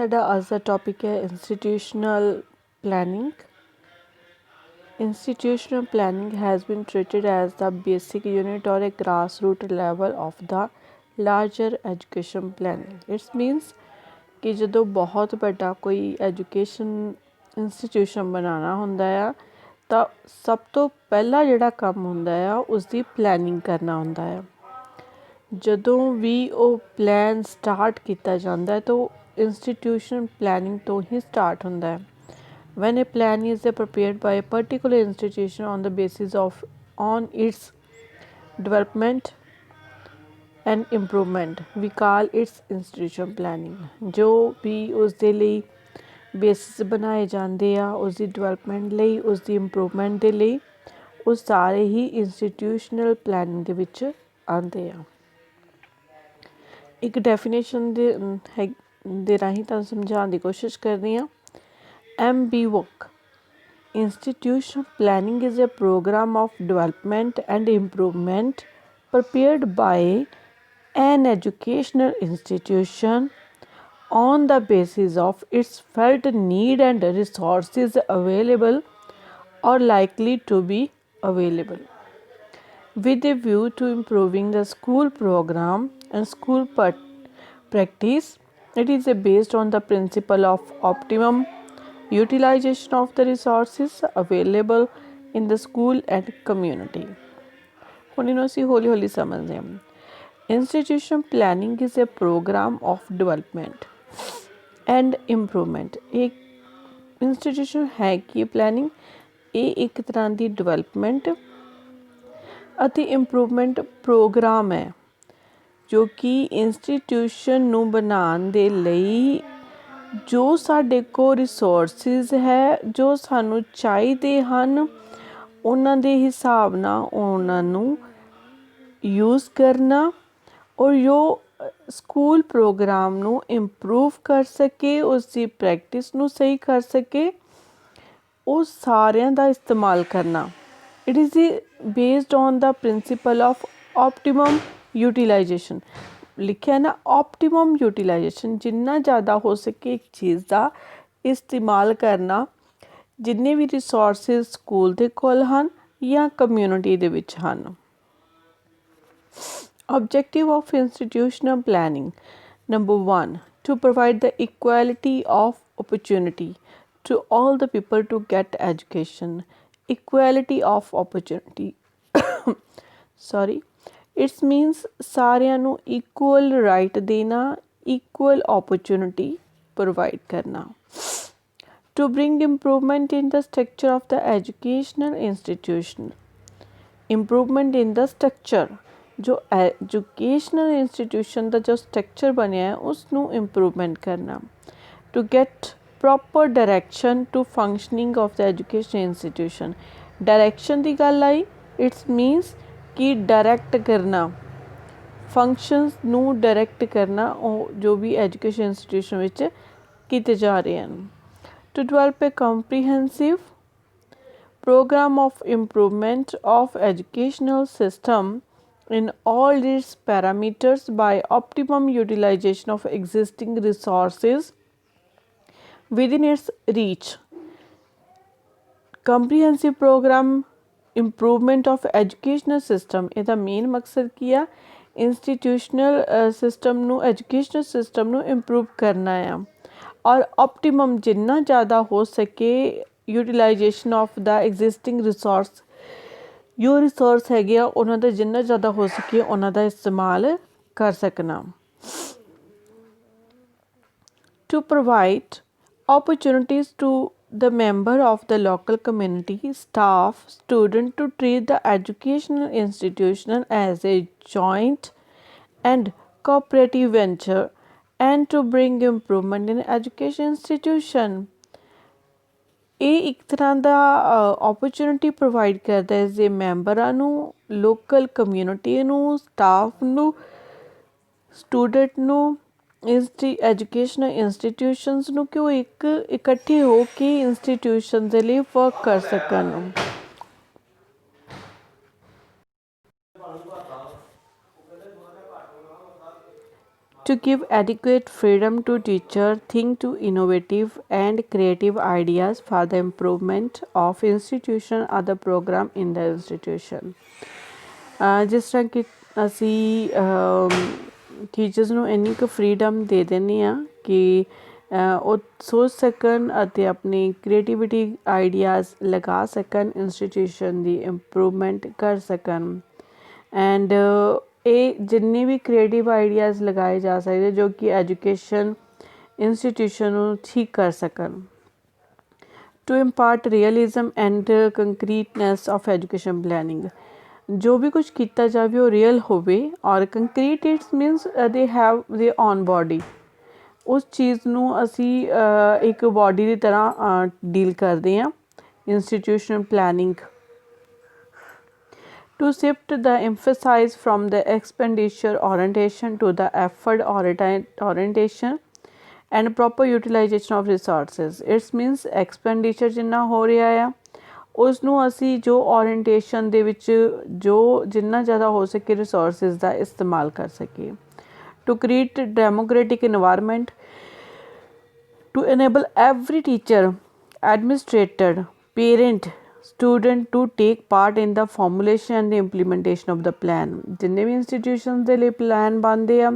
साडा अज दा टॉपिक है institutional planning. Institutional planning has been treated as the basic unit or a grassroots level of the larger education planning. It means कि ਜਦੋਂ ਬਹੁਤ ਵੱਡਾ ਕੋਈ ਐਜੂਕੇਸ਼ਨ ਇੰਸਟੀਟਿਊਸ਼ਨ ਬਣਾਉਣਾ ਹੁੰਦਾ ਆ ਤਾਂ ਸਭ ਤੋਂ ਪਹਿਲਾ ਜਿਹੜਾ ਕੰਮ ਹੁੰਦਾ ਆ ਉਸ ਦੀ ਪਲੈਨਿੰਗ ਕਰਨਾ ਹੁੰਦਾ ਆ. ਜਦੋਂ ਵੀ ਉਹ ਪਲਾਨ ਸਟਾਰਟ ਕੀਤਾ ਜਾਂਦਾ ਹੈ ਤਾਂ ਇੰਸਟੀਟਿਊਸ਼ਨ ਪਲੈਨਿੰਗ ਤੋਂ ਹੀ ਸਟਾਰਟ ਹੁੰਦਾ ਹੈ. When a plan is prepared by a particular institution on the basis of on its development and improvement, we call its institution planning. जो भी उसके लिए बेसिस बनाए जाते आ उसकी डेवलपमेंट ਲਈ उसकी इंप्रूवमेंट ਦੇ ਲਈ ਉਹ ਸਾਰੇ ਹੀ इंस्टीट्यूशनल प्लानिंग ਦੇ ਵਿੱਚ ਆਉਂਦੇ ਆ. ਇੱਕ ਡੈਫੀਨੇਸ਼ਨ ਦੇ ਰਾਹੀਂ ਤੁਹਾਨੂੰ ਸਮਝਾਉਣ ਦੀ ਕੋਸ਼ਿਸ਼ ਕਰਦੀ ਹਾਂ. MBWOC. Institutional planning is a program of development and improvement prepared by an educational institution on the basis of its felt need and resources available or likely to be available, with a view to improving the school program and school practice. It is based on the principle of optimum utilization of the resources available in the school and community. ਹੁਣ ਇਹਨੂੰ ਅਸੀਂ ਹੌਲੀ ਹੌਲੀ ਸਮਝਦੇ ਹਾਂ. Institution planning is a program of development and improvement. एक institution है कि planning ਇਹ ਇੱਕ ਤਰ੍ਹਾਂ ਦੀ development ਅਤੇ improvement program ਹੈ ਜੋ ਕਿ institution ਨੂੰ ਬਣਾਉਣ ਦੇ ਲਈ ਜੋ ਸਾਡੇ ਕੋਲ ਰਿਸੋਰਸਿਸ ਹੈ ਜੋ ਸਾਨੂੰ ਚਾਹੀਦੇ ਹਨ ਉਹਨਾਂ ਦੇ ਹਿਸਾਬ ਨਾਲ ਉਹਨਾਂ ਨੂੰ ਯੂਜ਼ ਕਰਨਾ ਔਰ ਜੋ ਸਕੂਲ ਪ੍ਰੋਗਰਾਮ ਨੂੰ ਇੰਪਰੂਵ ਕਰ ਸਕੇ ਉਸ ਦੀ ਪ੍ਰੈਕਟਿਸ ਨੂੰ ਸਹੀ ਕਰ ਸਕੇ ਉਹ ਸਾਰਿਆਂ ਦਾ ਇਸਤੇਮਾਲ ਕਰਨਾ. It is based on the principal of optimum utilisation. ਲਿਖਿਆ ਨਾ ਆਪਟੀਮਮ ਯੂਟੀਲਾਈਜੇਸ਼ਨ ਜਿੰਨਾ ਜ਼ਿਆਦਾ ਹੋ ਸਕੇ ਇੱਕ ਚੀਜ਼ ਦਾ ਇਸਤੇਮਾਲ ਕਰਨਾ ਜਿੰਨੇ ਵੀ ਰਿਸੋਰਸਿਸ ਸਕੂਲ ਦੇ ਕੋਲ ਹਨ ਜਾਂ ਕਮਿਊਨਿਟੀ ਦੇ ਵਿੱਚ ਹਨ. Objective of institutional planning. Number 1, to provide the equality of opportunity to all the people to get education. Equality of opportunity. Sorry. It means ਸਾਰਿਆਂ ਨੂੰ equal right ਦੇਣਾ, equal opportunity provide ਕਰਨਾ. To bring improvement in the structure of the educational institution. Improvement in the structure. जो educational institution ਦਾ ਜੋ structure ਬਣਿਆ ਹੈ ਉਸ ਨੂੰ improvement ਕਰਨਾ. To get proper direction to functioning of the education institution. Direction ਦੀ ਗੱਲ ਆਈ. It means ਕਿ direct ਕਰਨਾ ਫੰਕਸ਼ਨਸ ਨੂੰ ਡਾਇਰੈਕਟ ਕਰਨਾ ਉਹ ਜੋ ਵੀ ਐਜੂਕੇਸ਼ਨ ਇੰਸਟੀਟਿਊਸ਼ਨ ਵਿੱਚ ਕੀਤੇ ਜਾ ਰਹੇ ਹਨ. To develop a comprehensive program of improvement of educational system in all its parameters by optimum utilization of existing resources within its reach. Comprehensive program improvement of educational system. ਇਹਦਾ main ਮਕਸਦ ਕੀ ਆ institutional system ਨੂੰ educational system ਨੂੰ improve ਕਰਨਾ ਆ ਔਰ optimum ਜਿੰਨਾ ਜ਼ਿਆਦਾ ਹੋ ਸਕੇ utilisation of the existing resource ਜੋ ਰਿਸੋਰਸ ਹੈਗੇ ਆ ਉਹਨਾਂ ਦਾ ਜਿੰਨਾ ਜ਼ਿਆਦਾ ਹੋ ਸਕੇ ਉਹਨਾਂ ਦਾ ਇਸਤੇਮਾਲ ਕਰ ਸਕਣਾ. To provide opportunities to the member of the local community, staff, student to treat the educational institution as a joint and cooperative venture and to bring improvement in education institution. ਇਹ ਇੱਕ ਤਰ੍ਹਾਂ ਦਾ opportunity provide ਕਰਦਾ ਹੈ ਜੇ ਮੈਂਬਰਾਂ ਨੂੰ local community ਨੂੰ staff ਨੂੰ ਸਟੂਡੈਂਟ ਨੂੰ ਐਜੂਕੇਸ਼ਨਲ ਇੰਸਟੀਟਿਊਸ਼ਨਸ ਨੂੰ ਕਿ ਉਹ ਇੱਕ ਇਕੱਠੇ ਹੋ ਕੇ ਇੰਸਟੀਟਿਊਸ਼ਨ ਦੇ ਲਈ ਵਰਕ ਕਰ ਸਕਣ. To give adequate freedom to teacher think to innovative and creative ideas for the improvement of institution or the program in the institution. ਜਿਸ ਤਰ੍ਹਾਂ ਕਿ ਅਸੀਂ ਟੀਚਰਸ ਨੂੰ ਇੰਨੀ ਕੁ ਫਰੀडम ਦੇ ਦਿੰਦੇ ਹਾਂ ਕਿ ਉਹ ਸੋਚ ਸਕਣ ਅਤੇ ਆਪਣੀ ਕ੍ਰੀਏਟੀਵਿਟੀ ਆਈਡੀਆਜ਼ ਲਗਾ ਸਕਣ, ਇੰਸਟੀਟਿਊਸ਼ਨ ਦੀ ਇੰਪਰੂਵਮੈਂਟ ਕਰ ਸਕਣ। ਐਂਡ ਇਹ ਜਿੰਨੇ ਵੀ ਕ੍ਰੀਏਟਿਵ ਆਈਡੀਆਜ਼ ਲਗਾਏ ਜਾ ਸਕਦੇ ਜੋ ਕਿ ਐਜੂਕੇਸ਼ਨ ਇੰਸਟੀਟਿਊਸ਼ਨ ਨੂੰ ਠੀਕ ਕਰ ਸਕਣ। To impart realism and concreteness of education planning, ਜੋ ਵੀ ਕੁਛ ਕੀਤਾ ਜਾਵੇ ਉਹ ਰੀਅਲ ਹੋਵੇ ਔਰ concrete it's means they have their own body. ਉਸ ਚੀਜ਼ ਨੂੰ ਅਸੀਂ ਇੱਕ ਬੋਡੀ ਦੀ ਤਰ੍ਹਾਂ ਡੀਲ ਕਰਦੇ ਹਾਂ। Institutional planning to shift the emphasis from the expenditure orientation to the effort orientation and proper utilization of resources. It means expenditure ਜਿੰਨਾ ਹੋ ਰਿਹਾ ਆ ਉਸ ਨੂੰ ਅਸੀਂ ਜੋ orientation ਦੇ ਵਿੱਚ ਜੋ ਜਿੰਨਾ ਜ਼ਿਆਦਾ ਹੋ ਸਕੇ resources ਦਾ ਇਸਤੇਮਾਲ ਕਰ ਸਕੀਏ। To create democratic environment to enable every teacher, administrator, parent, student to take part in the formulation and the implementation of the plan. ਜਿੰਨੇ ਵੀ ਇੰਸਟੀਟਿਊਸ਼ਨ ਦੇ ਲਈ ਪਲਾਨ ਬਣਦੇ ਆ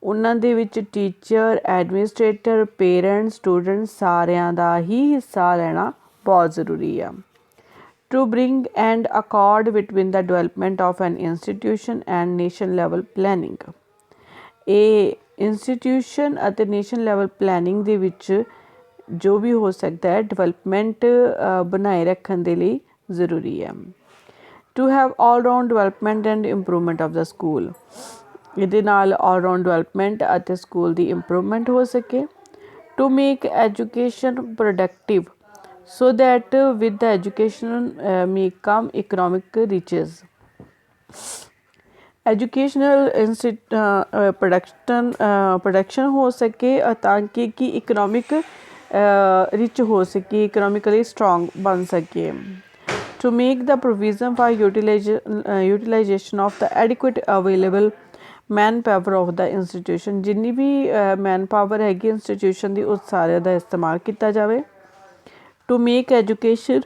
ਉਹਨਾਂ ਦੇ ਵਿੱਚ ਟੀਚਰ, ਐਡਮਿਨਿਸਟ੍ਰੇਟਰ, ਪੇਰੈਂਟ, ਸਟੂਡੈਂਟ ਸਾਰਿਆਂ ਦਾ ਹੀ ਹਿੱਸਾ ਲੈਣਾ ਬਹੁਤ ਜ਼ਰੂਰੀ ਆ। To bring and accord between the development of an institution and nation level planning. ਇਹ ਇੰਸਟੀਟਿਊਸ਼ਨ ਅਤੇ ਨੇਸ਼ਨ ਲੈਵਲ ਪਲੈਨਿੰਗ ਦੇ ਵਿੱਚ ਜੋ ਵੀ ਹੋ ਸਕਦਾ ਹੈ ਡਿਵੈਲਪਮੈਂਟ ਬਣਾਏ ਰੱਖਣ ਦੇ ਲਈ ਜ਼ਰੂਰੀ ਹੈ। To have all round development and improvement of the school, ਇਹਦੇ ਨਾਲ ਆਲ ਰਾਊਂਡ ਡਿਵੈਲਪਮੈਂਟ ਅਤੇ ਸਕੂਲ ਦੀ ਇੰਪਰੂਵਮੈਂਟ ਹੋ ਸਕੇ। To make education productive so that with the education may come economic riches. Educational production हो सके ताकि कि इकोनॉमिक रिच हो सके, इकोनॉमिकली स्ट्रॉन्ग बन सके। To make the provision for utilization of the adequate available man power of the institution, जिन्नी भी मैन पावर हैगी इंस्टीट्यूशन की उस सारे का इस्तेमाल किया जाए। To make education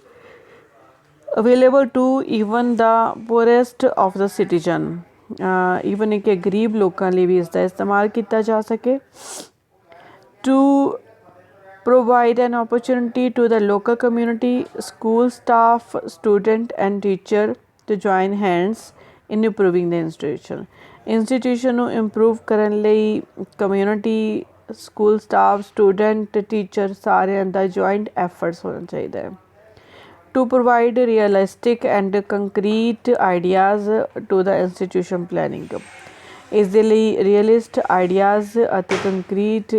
available to even the poorest of the citizen, even एक गरीब लोगों लिए भी इसका इस्तेमाल किया जा सके। To provide an opportunity to the local community, school staff, student and teacher to join hands in improving the institution. Institution ਨੂੰ improve ਕਰਨ ਲਈ community, school staff, student, teacher ਸਾਰਿਆਂ ਦਾ ਜੁਆਇੰਟ ਐਫਰਟਸ ਹੋਣਾ ਚਾਹੀਦਾ ਹੈ। To provide realistic and concrete ideas to the institution planning, ਇਸ ਦੇ ਲਈ ਰੀਅਲਿਸਟ ਆਈਡੀਆਜ਼ ਅਤੇ ਕੰਕਰੀਟ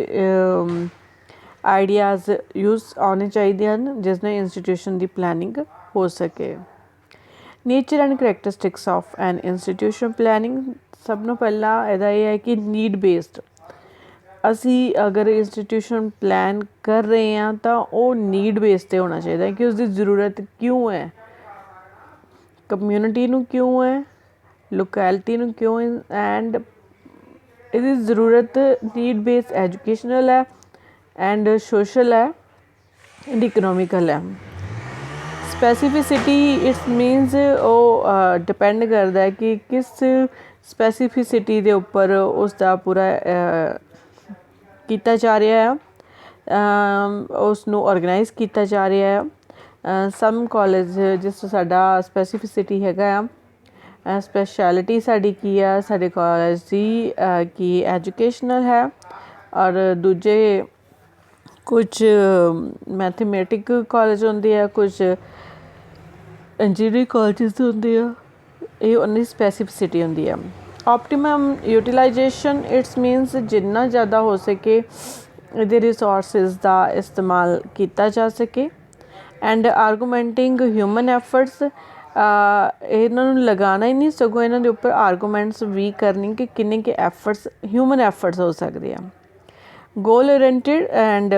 ਆਈਡੀਆਜ਼ ਯੂਜ਼ ਆਉਣੇ ਚਾਹੀਦੇ ਹਨ ਜਿਸ ਨਾਲ ਇੰਸਟੀਟਿਊਸ਼ਨ ਦੀ ਪਲੈਨਿੰਗ ਹੋ ਸਕੇ। Nature and characteristics of an institution planning, ਸਭ ਤੋਂ ਪਹਿਲਾਂ ਇਹਦਾ ਇਹ ਹੈ ਕਿ ਨੀਡ ਬੇਸਡ, ਅਸੀਂ ਅਗਰ ਇੰਸਟੀਟਿਊਸ਼ਨ ਪਲਾਨ ਕਰ ਰਹੇ ਹਾਂ ਤਾਂ ਉਹ ਨੀਡ ਬੇਸ 'ਤੇ ਹੋਣਾ ਚਾਹੀਦਾ ਕਿ ਉਸਦੀ ਜ਼ਰੂਰਤ ਕਿਉਂ ਹੈ, ਕਮਿਊਨਿਟੀ ਨੂੰ ਕਿਉਂ ਹੈ, ਲੋਕੈਲਿਟੀ ਨੂੰ ਕਿਉਂ ਹੈ ਐਂਡ ਇਹਦੀ ਜ਼ਰੂਰਤ ਨੀਡ ਬੇਸ ਐਜੂਕੇਸ਼ਨਲ ਹੈ ਐਂਡ ਸੋਸ਼ਲ ਹੈ ਐਂਡ ਇਕਨੋਮਿਕਲ ਹੈ। ਸਪੈਸੀਫਿਸਿਟੀ ਇਟਸ ਮੀਨਸ ਉਹ ਡਿਪੈਂਡ ਕਰਦਾ ਹੈ ਕਿ ਕਿਸ ਸਪੈਸੀਫਿਸਿਟੀ ਦੇ ਉੱਪਰ ਉਸ ਦਾ ਪੂਰਾ ਕੀਤਾ ਜਾ ਰਿਹਾ ਹੈ, ਉਸ ਨੂੰ ਔਰਗਨਾਈਜ਼ ਕੀਤਾ ਜਾ ਰਿਹਾ ਹੈ। ਸਮ ਕਾਲਜ ਜਿਸ ਤੋਂ ਸਾਡਾ ਸਪੈਸੀਫਿਸਿਟੀ ਹੈਗਾ ਆ, ਸਪੈਸ਼ਲਿਟੀ ਸਾਡੀ ਕੀ ਆ, ਸਾਡੇ ਕਾਲਜ ਦੀ ਕੀ ਐਜੂਕੇਸ਼ਨਲ ਹੈ ਔਰ ਦੂਜੇ ਕੁਛ ਮੈਥਮੈਟਿਕ ਕਾਲਜ ਹੁੰਦੇ ਆ, ਕੁਛ ਇੰਜੀਨੀਅਰਿੰਗ ਕਾਲਜਿਸ ਹੁੰਦੇ ਆ, ਇਹ ਉਹਨਾਂ ਦੀ ਸਪੈਸੀਫਿਸਿਟੀ ਹੁੰਦੀ ਆ। ਆਪਟੀਮਮ ਯੂਟੀਲਾਈਜੇਸ਼ਨ ਇਟਸ ਮੀਨਸ ਜਿੰਨਾ ਜ਼ਿਆਦਾ ਹੋ ਸਕੇ ਇਹਦੇ ਰਿਸੋਰਸਿਸ ਦਾ ਇਸਤੇਮਾਲ ਕੀਤਾ ਜਾ ਸਕੇ। ਐਂਡ ਆਰਗੂਮੈਂਟਿੰਗ ਹਿਊਮਨ ਐਫਰਟਸ, ਇਹਨਾਂ ਨੂੰ ਲਗਾਉਣਾ ਹੀ ਨਹੀਂ ਸਗੋਂ ਇਹਨਾਂ ਦੇ ਉੱਪਰ ਆਰਗੂਮੈਂਟਸ ਵੀ ਕਰਨੀ ਕਿ ਕਿੰਨੇ ਕੁ ਐਫਰਟਸ ਹਿਊਮਨ ਐਫਰਟਸ ਹੋ ਸਕਦੇ ਆ। ਗੋਲ ਓਰੀਐਂਟਿਡ ਐਂਡ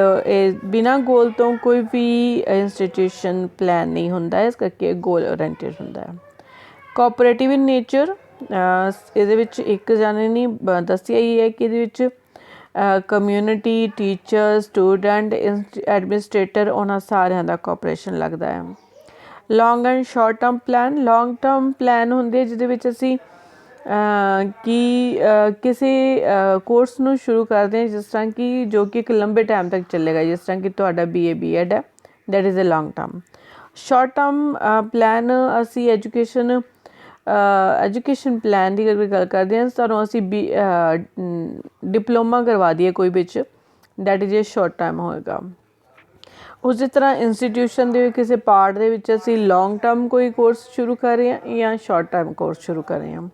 ਬਿਨਾਂ ਗੋਲ ਤੋਂ ਕੋਈ ਵੀ ਇੰਸਟੀਟਿਊਸ਼ਨ ਪਲਾਨ ਨਹੀਂ ਹੁੰਦਾ, ਇਸ ਕਰਕੇ ਗੋਲ ਓਰੀਐਂਟਿਡ ਹੁੰਦਾ ਹੈ। ਕੋਆਪਰੇਟਿਵ ਇਨ ਨੇਚਰ, ਇਹਦੇ ਵਿੱਚ ਇੱਕ ਜਾਣੇ ਨਹੀਂ ਦੱਸਿਆ ਹੀ ਹੈ ਕਿ ਇਹਦੇ ਵਿੱਚ ਕਮਿਊਨਿਟੀ, ਟੀਚਰ, ਸਟੂਡੈਂਟ, ਐਡਮਿਨਿਸਟ੍ਰੇਟਰ, ਉਹਨਾਂ ਸਾਰਿਆਂ ਦਾ ਕੋਆਪਰੇਸ਼ਨ ਲੱਗਦਾ ਹੈ। Long and short term plan. Long term plan ਹੁੰਦੇ ਆ ਜਿਹਦੇ ਵਿੱਚ ਅਸੀਂ ਕਿਸੇ ਕੋਰਸ ਨੂੰ ਸ਼ੁਰੂ ਕਰਦੇ ਹਾਂ, ਜਿਸ ਤਰ੍ਹਾਂ ਕਿ ਜੋ ਕਿ ਇੱਕ ਲੰਬੇ ਟਾਈਮ ਤੱਕ ਚੱਲੇਗਾ, ਜਿਸ ਤਰ੍ਹਾਂ ਕਿ ਤੁਹਾਡਾ BA BEd ਹੈ, that is a long term. Short term plan ਅਸੀਂ ਐਜੂਕੇਸ਼ਨ ਪਲਾਨ ਦੀ ਅਗਰ ਗੱਲ ਕਰਦੇ ਹਾਂ, ਸਾਨੂੰ ਅਸੀਂ ਡਿਪਲੋਮਾ ਕਰਵਾ ਦਈਏ ਕੋਈ ਵਿੱਚ, that is a short term ਹੋਏਗਾ। ਉਸੇ ਤਰ੍ਹਾਂ ਇੰਸਟੀਟਿਊਸ਼ਨ ਦੇ ਕਿਸੇ ਪਾਰਟ ਦੇ ਵਿੱਚ ਅਸੀਂ ਲੌਂਗ ਟਰਮ ਕੋਈ ਕੋਰਸ ਸ਼ੁਰੂ ਕਰ ਰਹੇ ਹਾਂ ਜਾਂ ਸ਼ਾਰਟ ਟਰਮ ਕੋਰਸ ਸ਼ੁਰੂ ਕਰ ਰਹੇ ਹਾਂ।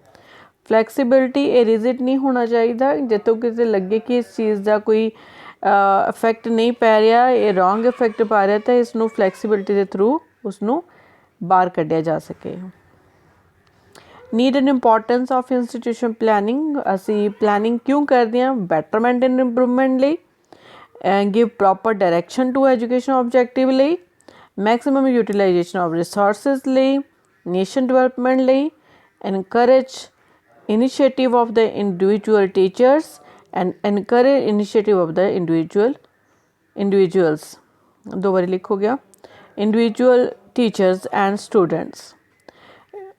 ਫਲੈਕਸੀਬਿਲਿਟੀ, ਇਹ ਰਿਜਿਡ ਨਹੀਂ ਹੋਣਾ ਚਾਹੀਦਾ। ਜਿੱਥੋਂ ਕਿਤੇ ਲੱਗੇ ਕਿ ਇਸ ਚੀਜ਼ ਦਾ ਕੋਈ ਇਫੈਕਟ ਨਹੀਂ ਪੈ ਰਿਹਾ, ਇਹ ਰੋਂਗ ਇਫੈਕਟ ਪਾ ਰਿਹਾ, ਤਾਂ ਇਸ ਨੂੰ ਫਲੈਕਸੀਬਿਲਿਟੀ ਦੇ ਥਰੂ ਉਸਨੂੰ ਬਾਹਰ ਕੱਢਿਆ ਜਾ ਸਕੇ। Need and importance of institution planning. ਅਸੀਂ ਪਲੈਨਿੰਗ ਕਿਉਂ ਕਰਦੇ ਹਾਂ? ਬੈਟਰਮੈਂਟ ਐਂਡ ਇੰਪਰੂਵਮੈਂਟ ਲਈ, give proper direction to education objective ਲਈ, maximum utilization of resources ਲਈ, nation development ਲਈ, encourage initiative of the individual teachers and encourage initiative of the individuals, ਦੋ ਵਾਰੀ ਲਿਖ ਹੋ ਗਿਆ, individual teachers and students।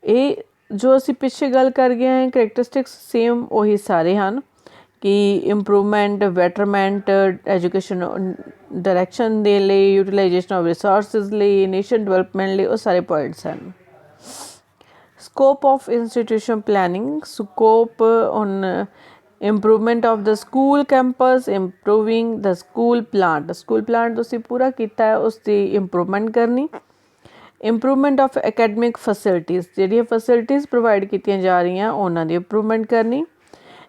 ਇਹ ਜੋ ਅਸੀਂ ਪਿੱਛੇ ਗੱਲ ਕਰ ਗਏ ਹਾਂ ਕਰੈਕਟਰਿਸਟਿਕਸ ਸੇਮ ਉਹੀ ਸਾਰੇ ਹਨ ਕਿ ਇੰਪਰੂਵਮੈਂਟ, ਬੈਟਰਮੈਂਟ, ਐਜੂਕੇਸ਼ਨ ਡਾਇਰੈਕਸ਼ਨ ਦੇ ਲਈ, ਯੂਟੀਲਾਈਜੇਸ਼ਨ ਆਫ ਰਿਸੋਰਸਿਸ ਲਈ, ਨੇਸ਼ਨ ਡਿਵੈਲਪਮੈਂਟ ਲਈ, ਉਹ ਸਾਰੇ ਪੁਆਇੰਟਸ ਹਨ। Scope of institution planning. Scope on improvement of the school campus, improving the school plant. School plant ਤੁਸੀਂ ਪੂਰਾ ਕੀਤਾ ਹੈ, ਉਸ ਦੀ ਇੰਪਰੂਵਮੈਂਟ ਕਰਨੀ। ਇੰਪਰੂਵਮੈਂਟ ਆਫ ਅਕੈਡਮਿਕ ਫੈਸਿਲਿਟੀਜ਼, ਜਿਹੜੀਆਂ ਫੈਸਿਲਿਟੀਜ਼ ਪ੍ਰੋਵਾਈਡ ਕੀਤੀਆਂ ਜਾ ਰਹੀਆਂ ਉਹਨਾਂ ਦੀ ਇੰਪਰੂਵਮੈਂਟ ਕਰਨੀ।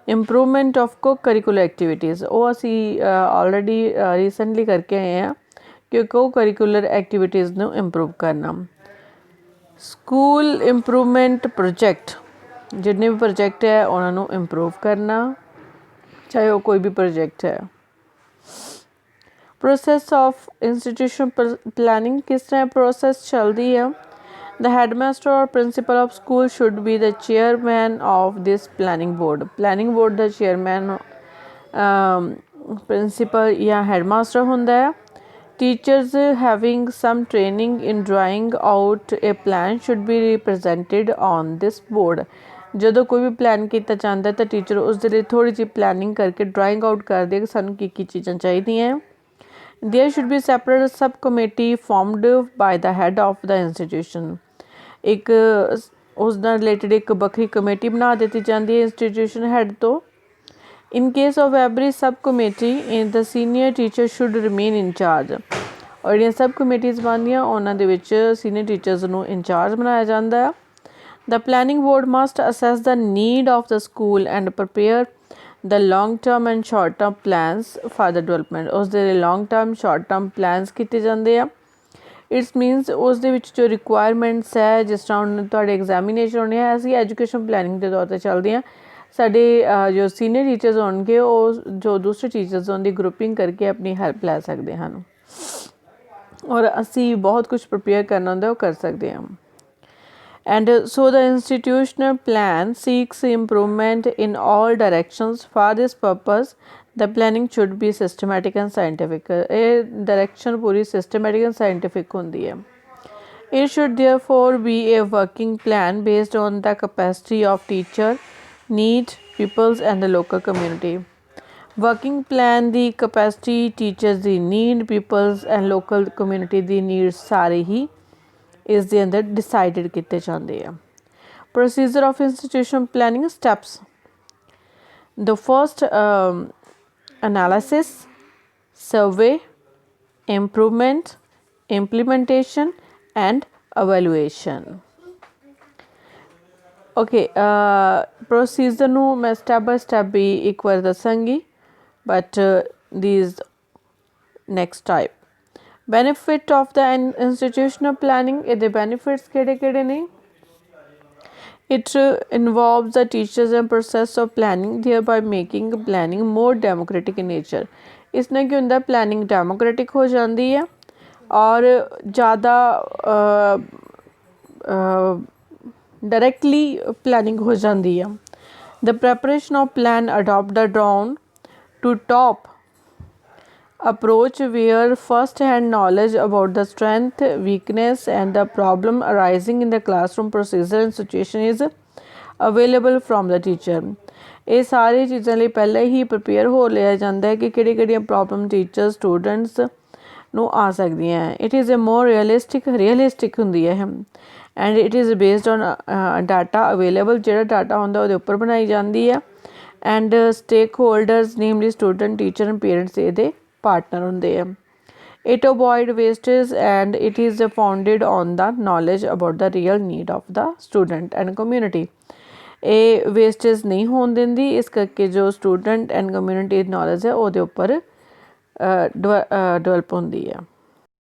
ਇੰਪਰੂਵਮੈਂਟ ਆਫ ਕੋ ਕਰਿਕੂਲਰ ਐਕਟੀਵਿਟੀਜ਼, ਉਹ ਅਸੀਂ ਆਲਰੇਡੀ ਰੀਸੈਂਟਲੀ ਕਰਕੇ ਆਏ ਹਾਂ ਕਿ ਕੋ ਕਰਿਕੂਲਰ ਐਕਟੀਵਿਟੀਜ਼ ਨੂੰ ਇੰਪਰੂਵ ਕਰਨਾ। ਸਕੂਲ ਇੰਪਰੂਵਮੈਂਟ ਪ੍ਰੋਜੈਕਟ, ਜਿੰਨੇ ਵੀ ਪ੍ਰੋਜੈਕਟ ਹੈ ਉਹਨਾਂ ਨੂੰ ਇੰਪਰੂਵ ਕਰਨਾ, ਚਾਹੇ ਉਹ ਕੋਈ ਵੀ ਪ੍ਰੋਜੈਕਟ ਹੈ। ਪ੍ਰੋਸੈਸ ਆਫ ਇੰਸਟੀਟਿਊਸ਼ਨ ਪਲੈਨਿੰਗ, ਕਿਸ ਤਰ੍ਹਾਂ ਪ੍ਰੋਸੈਸ ਚੱਲਦੀ ਹੈ? The headmaster or principal of school should be the chairman of this planning board. Planning board the chairman principal ਜਾਂ headmaster ਹੁੰਦਾ ਹੈ। Teachers having some training in drawing out a plan should be represented on this board. ਜਦੋਂ ਕੋਈ ਵੀ plan ਕੀਤਾ ਜਾਂਦਾ ਤਾਂ teacher ਉਸ ਦੇ ਲਈ ਥੋੜ੍ਹੀ ਜਿਹੀ ਪਲੈਨਿੰਗ ਕਰਕੇ ਡਰਾਇੰਗ ਆਊਟ ਕਰਦੇ ਕਿ ਸਾਨੂੰ ਕੀ ਕੀ ਚੀਜ਼ਾਂ ਚਾਹੀਦੀਆਂ। There should be separate subcommittee formed by the head of the institution. ਇੱਕ ਉਸ ਨਾਲ ਰਿਲੇਟਡ ਇੱਕ ਵੱਖਰੀ ਕਮੇਟੀ ਬਣਾ ਦਿੱਤੀ ਜਾਂਦੀ ਹੈ ਇੰਸਟੀਟਿਊਸ਼ਨ ਹੈਡ ਤੋਂ। In case of every subcommittee, the senior teacher should remain in charge. ਔਰ ਜਿਹੜੀਆਂ ਸਬ ਕਮੇਟੀਜ਼ ਬਣਦੀਆਂ ਉਹਨਾਂ ਦੇ ਵਿੱਚ ਸੀਨੀਅਰ ਟੀਚਰਸ ਨੂੰ ਇੰਚਾਰਜ ਬਣਾਇਆ ਜਾਂਦਾ ਹੈ। The planning board must assess the need of the school and prepare the long term and short term plans for the development. ਉਸ ਦੇ long term, short term plans ਕੀਤੇ ਜਾਂਦੇ ਆ। ਇਟਸ ਮੀਨਸ ਉਸ ਦੇ ਵਿੱਚ ਜੋ ਰਿਕੁਆਇਰਮੈਂਟਸ ਹੈ, ਜਿਸ ਤਰ੍ਹਾਂ ਹੁਣ ਤੁਹਾਡੇ ਐਗਜ਼ਾਮੀਨੇਸ਼ਨ ਹੋਣੇ ਹੈ, ਅਸੀਂ ਐਜੂਕੇਸ਼ਨ ਪਲੈਨਿੰਗ ਦੇ ਤੌਰ 'ਤੇ ਚੱਲਦੇ ਹਾਂ। ਸਾਡੇ ਜੋ ਸੀਨੀਅਰ ਟੀਚਰਸ ਹੋਣਗੇ ਉਹ ਜੋ ਦੂਸਰੇ ਟੀਚਰਸ ਹੋਣ ਦੀ ਗਰੁੱਪਿੰਗ ਕਰਕੇ ਆਪਣੀ ਹੈਲਪ ਲੈ ਸਕਦੇ ਹਨ ਔਰ ਅਸੀਂ ਬਹੁਤ ਕੁਛ ਪ੍ਰੀਪੇਅਰ ਕਰਨਾ ਹੁੰਦਾ ਉਹ ਕਰ ਸਕਦੇ ਹਾਂ। And so the institutional plan seeks improvement in all directions. For this purpose, the planning should be systematic and scientific. ਇਹ direction Puri systematic and scientific ਹੁੰਦੀ ਹੈ। It should therefore be a working plan based on the capacity of teacher, need, pupils and the local community. Working plan the capacity, teachers the need, pupils and local community the needs ਸਾਰੇ ਹੀ ਇਸ ਦੇ ਅੰਦਰ decided ਕੀਤੇ ਜਾਂਦੇ ਆ। Procedure of institution planning steps. The first analysis, survey, improvement, implementation and evaluation. Okay, procedure ਨੂੰ ਮੈਂ step by step ਵੀ ਇੱਕ ਵਾਰ ਦੱਸਾਂਗੀ, but these next type. Benefit of the institutional planning, ਇਹਦੇ benefits ਕਿਹੜੇ ਨੇ? It involves the teachers and process of planning, thereby making planning more democratic in nature. ਇਸ ਨਾਲ ਕੀ ਹੁੰਦਾ, planning democratic ਹੋ ਜਾਂਦੀ ਹੈ ਔਰ ਜ਼ਿਆਦਾ directly planning ਹੋ ਜਾਂਦੀ ਹੈ। The preparation of plan adopt the drawn to top approach where first-hand knowledge about the strength, weakness and the problem arising in the classroom procedure and situation is available from the teacher. ਇਹ ਸਾਰੀ ਚੀਜ਼ਾਂ ਲਈ ਪਹਿਲਾਂ ਹੀ prepare ਹੋ ਲਿਆ ਜਾਂਦਾ ਹੈ ਕਿ ਕਿਹੜੀਆਂ ਪ੍ਰੋਬਲਮ ਟੀਚਰ ਸਟੂਡੈਂਟਸ ਨੂੰ ਆ ਸਕਦੀਆਂ ਹੈ. It is a more realistic ਹੁੰਦੀ ਹੈ and it is based on data available. ਜਿਹੜਾ ਡਾਟਾ ਹੁੰਦਾ ਉਹਦੇ ਉੱਪਰ ਬਣਾਈ ਜਾਂਦੀ ਹੈ and stakeholders namely student teacher and parents ਇਹਦੇ ਪਾਰਟਨਰ ਹੁੰਦੇ ਆ. It avoid wastage and it is founded on the knowledge about the real need of the student and community. ਇਹ ਵੇਸਟੇਜ ਨਹੀਂ ਹੋਣ ਦਿੰਦੀ, ਇਸ ਕਰਕੇ ਜੋ ਸਟੂਡੈਂਟ ਐਂਡ ਕਮਿਊਨਿਟੀ ਨੌਲੇਜ ਹੈ ਉਹਦੇ ਉੱਪਰ ਡਿਵੈਲਪ ਹੁੰਦੀ ਹੈ.